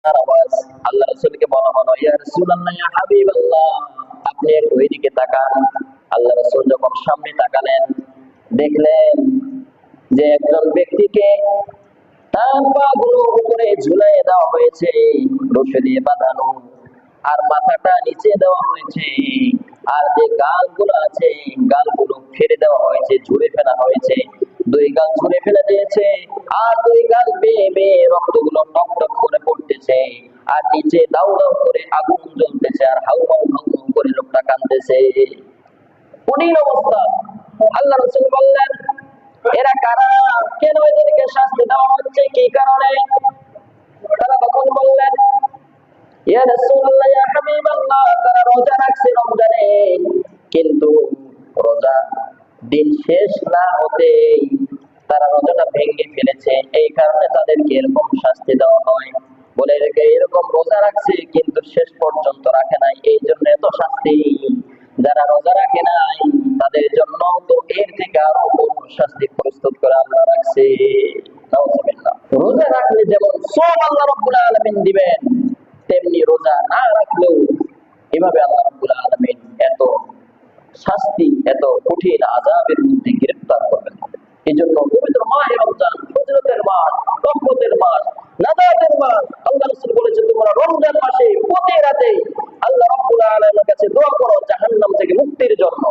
আওয়াজ। আল্লাহ রাসূলকে বলা হলো, ইয়া রাসূলুল্লাহ, ইয়া হাবিবাল্লাহ, আপনি একটু ওইদিকে তাকান। আল্লাহ রাসূল যখন সামনে তাকালেন, দেখলেন যে একজন ব্যক্তিকে তার পা গুলো উপরে ঝুলিয়ে দেওয়া হয়েছে, রশি দিয়ে বাঁধানো, আর মাথাটা নিচে দেওয়া হয়েছে, আর যে গালগুলো আছে গালগুলো ফেলে দেওয়া হয়েছে, ঝুড়ে ফেলা হয়েছে। দুই গাল ঝুড়ে ফেলে দিয়েছে, আর দুই গাল বেয়ে বেয়ে রক্তগুলো টক টক করে পড়তেছে, আর নিচে দাউ দাউ করে আগুন জ্বলতেছে, আর হাউ হাউ হাউ হাউ করে লোকটা কাঁদতেছে। কঠিন অবস্থা। আল্লাহ রাসূল বললেন, এরা কারা? কেন এদেরকে শাস্তি দেওয়া হচ্ছে? কি কারণে? তারা তখন বললেন, ইয়া রাসূলুল্লাহ, ইয়া হাবিবাল্লাহ, তারা রোজা রাখছে রমজানে, কিন্তু রোজা দিন শেষ না হতেই তারা রোজাটা ভেঙে ফেলেছে, এই কারণে তাদেরকে এরকম শাস্তি দেওয়া হয়। বলে রেখে এরকম রোজা রাখছে কিন্তু শেষ পর্যন্ত রাখে নাই, এই জন্য এত শাস্তি। যারা রোজা রাখে নাই তাদের জন্য তো এর থেকে আরো বড় শাস্তি প্রস্তুত করে আল্লাহ রাখছে। নাউজুবিল্লাহ। রোজা রাখলে যেমন সব আল্লাহ রাব্বুল আলামিন দিবেন, তেমনি রোজা না রাখলেও এভাবে আল্লাহ রাব্বুল আলামিন এত শাস্তি, এত কঠিন আযাবের মধ্যে গ্রেফতার করবেন। এই জন্য পবিত্র মাহে রমজান ফজিলতের মাস, রহমতের মাস, নাজাতের মাস। আল্লাহ রাসূল বলেছেন, তোমরা রমজান মাসে প্রতি রাতে আল্লাহ রাব্বুল আলামিনের কাছে দোয়া করো জাহান্নাম থেকে মুক্তির জন্য।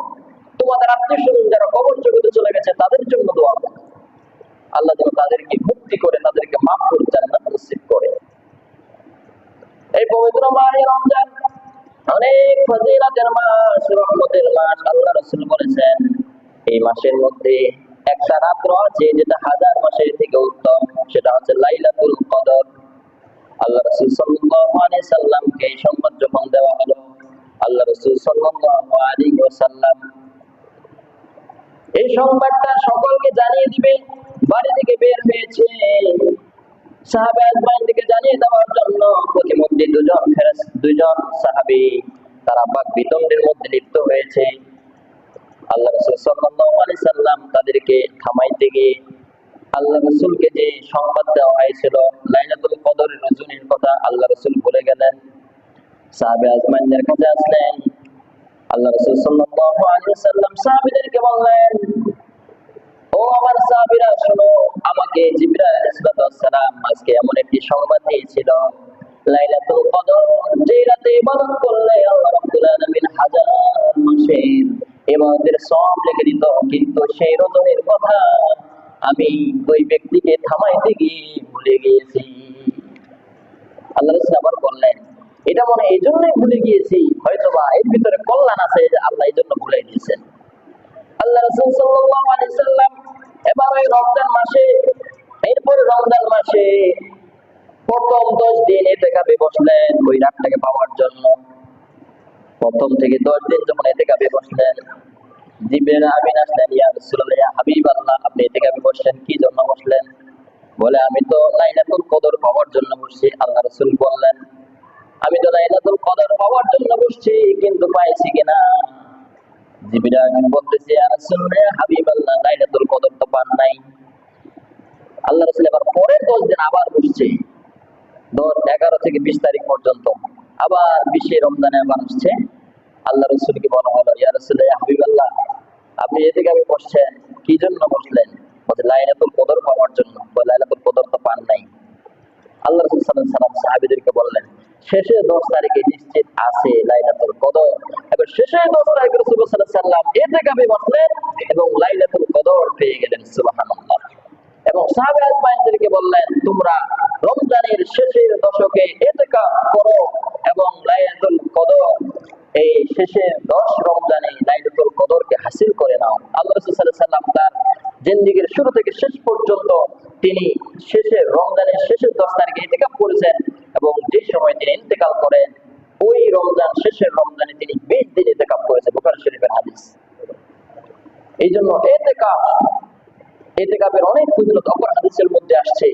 তোমাদের আত্মীয়স্বজন যারা কবর জগতে চলে গেছে তাদের জন্য দোয়া করো, আল্লাহ যেন তাদেরকে মুক্তি করে, তাদেরকে মাফ করে জান্নাত নসিব করে। এই পবিত্র মাহে রমজান অনেক ফজিলতের মাস, রহমতের মাস। আল্লাহ রাসূল বলেছেন, এই মাসের মধ্যে একটা রাত্র আছে যেটা হাজার মাসের থেকে উত্তম, সেটা হচ্ছে লাইলাতুল কদর। আল্লাহ রাসূল সাল্লাল্লাহু আলাইহি সাল্লামকে এই সংবাদ যখন দেওয়া হলো, আল্লাহ রাসূল সাল্লাল্লাহু আলাইহি ওয়াসাল্লাম এই সংবাদটা সকলকে জানিয়ে দিবে বাড়ি থেকে বের হয়েছে। সাহাবে আজমাইনকে জানিয়ে দেওয়ার জন্য প্রতিমধ্যে দুজন সাহাবী তারা বাক বিতণ্ডের মধ্যে লিপ্ত হয়েছে। আল্লাহ রাসূল সাল্লাল্লাহু আলাইহি সাল্লাম তাদেরকে থামাইতে গিয়ে আল্লাহ রাসূলকে যে সংবাদ দেওয়া হয়েছিল লাইলাতুল কদরের রজনীর কথা, আল্লাহ রাসূল ভুলে গেলেন। সাহাবে আজমাইনদের কাছে আসলেন, আল্লাহ রাসূল সাল্লাল্লাহু আলাইহি সাল্লাম সাহাবীদেরকে বললেন, ও আমার সাহাবীরা শোনো, আমাকে জিবরাইল আলাইহিস সালাম আজকে এমন একটি সংবাদ দিয়েছিল, লাইলাতুল কদর যে রাতে ইবাদত করলে আল্লাহ রাব্বুল আলামিন হাজার মাসের ইবাদতের সওয়াব লিখে দিত, কিন্তু সেই রজনীর কথা আমি ওই ব্যক্তিকে থামাইতে গিয়ে ভুলে গিয়েছি। আল্লাহ রাসূল আবার বললেন, এটা মনে এই জন্যই ভুলে গিয়েছি, হয়তোবা এর ভিতরে কল্যাণ আছে যে আল্লাহ এই জন্য ভুলে দিয়েছেন। আল্লাহ রাসূল সাল্লাল্লাহু আলাইহি সাল্লাম এবার ওই রমজান মাসে, এরপরে রমজান মাসে প্রথম 10 দিন ইতিকাফে বসলেন ওই রাতটাকে পাওয়ার জন্য। প্রথম থেকে 10 দিন যখন ইতিকাফে বসলেন, জিবরাইল আমিন আসলেন, ইয়া রাসূলুল্লাহ, ইয়া হাবিবাল্লাহ, আপনি ইতিকাফে বসলেন, কি জন্য বসলেন? বলে, আমি তো লাইলাতুল কদর পাওয়ার জন্য বসছি। আল্লাহ রাসূল বললেন, আমি তো লাইলাতুল কদর পাওয়ার জন্য বসছি, কিন্তু পাইছি কিনা? জিবরাইল আমিন বলতেছে, ইয়া রাসূলুল্লাহ, ইয়া হাবিবাল্লাহ, লাইলাতুল কদর তো পান নাই। আল্লাহ রাসূল এবার পরের 10 দিন আবার বসছে, 11 থেকে 20 তারিখ পর্যন্ত, আবার 20 রমজানে আবার আসছে। আল্লাহ রাসূলকে বলা হলো, ইয়া রাসূলুল্লাহ, ইয়া হাবিবাল্লাহ, আপনি ইতিকাফে বসছেন, কি জন্য বসলেন? বলে, লাইলাতুল কদর পাওয়ার জন্য। বলে, লাইলাতুল কদর তো পান নাই। আল্লাহ রাসূল সাল্লাল্লাহু আলাইহি ওয়াসাল্লাম সাহাবীদেরকে বললেন, শেষে 10 তারিখে নিশ্চিত আছে লাইলাতুল কদর। এবার শেষে 10 তারিখে রাসূল সাল্লাল্লাহু আলাইহি ওয়াসাল্লাম ইতিকাফে বসলেন এবং লাইলাতুল কদর পেয়ে গেলেন। সুবহানাল্লাহ। এবং সাহাবে আজমাইনদেরকে বললেন, তোমরা রমজানের শেষের দশকে ইতিকাফ করো এবং লাইলাতুল কদর এই শেষের 10 রমজানে লাইলাতুল কদরকে হাসিল করে নাও। আল্লাহ রাসূল সাল্লাল্লাহু আলাইহি ওয়াসাল্লাম তার জিন্দেগীর শুরু থেকে শেষ পর্যন্ত তিনি শেষের রমজানের শেষের 10 তারিখে ইতিকাফ করেছেন, এবং যে সময় তিনি ইন্তেকাল করেন ওই রমজান শেষের রমজানে তিনি 20 দিন ইতিকাফ করেছেন। বুখারী শরীফের হাদিস। এই জন্য ইতিকাফের অনেক ফজিলত অপর হাদিসের মধ্যে আসছে।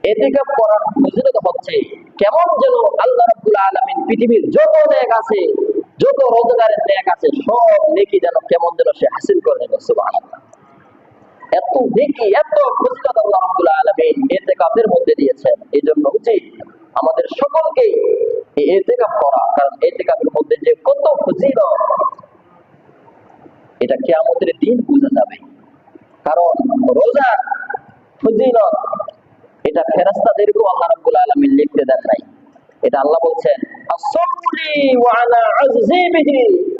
ইতিকাফ করার ফজিলত হচ্ছে, কেমন যেন আল্লাহ রাব্বুল আলামিন পৃথিবীর যত নেক আছে, যত রোজাদারের নেক আছে, সব নেকি যেন কেমন যেন সে হাসিল করে নেবে। সুবহানাল্লাহ। এত নেকি, এত ফজিলত আল্লাহ রাব্বুল আলামিন ইতিকাফের মধ্যে দিয়েছেন। এই জন্য উচিত আমাদের সকলকে এই ইতিকাফ করা, কারণ ইতিকাফের মধ্যে যে কত ফজিলত এটা কিয়ামতের দিন বোঝা যাবে। কারণ রোজা ফজিলত এটা ফেরেশতাদেরকেও আল্লাহ রাব্বুল আলামিন লিখতে দেন নাই। এটা আল্লাহ বলছেন, আস-সাওমু লি ওয়া আনা আজজি বিহি।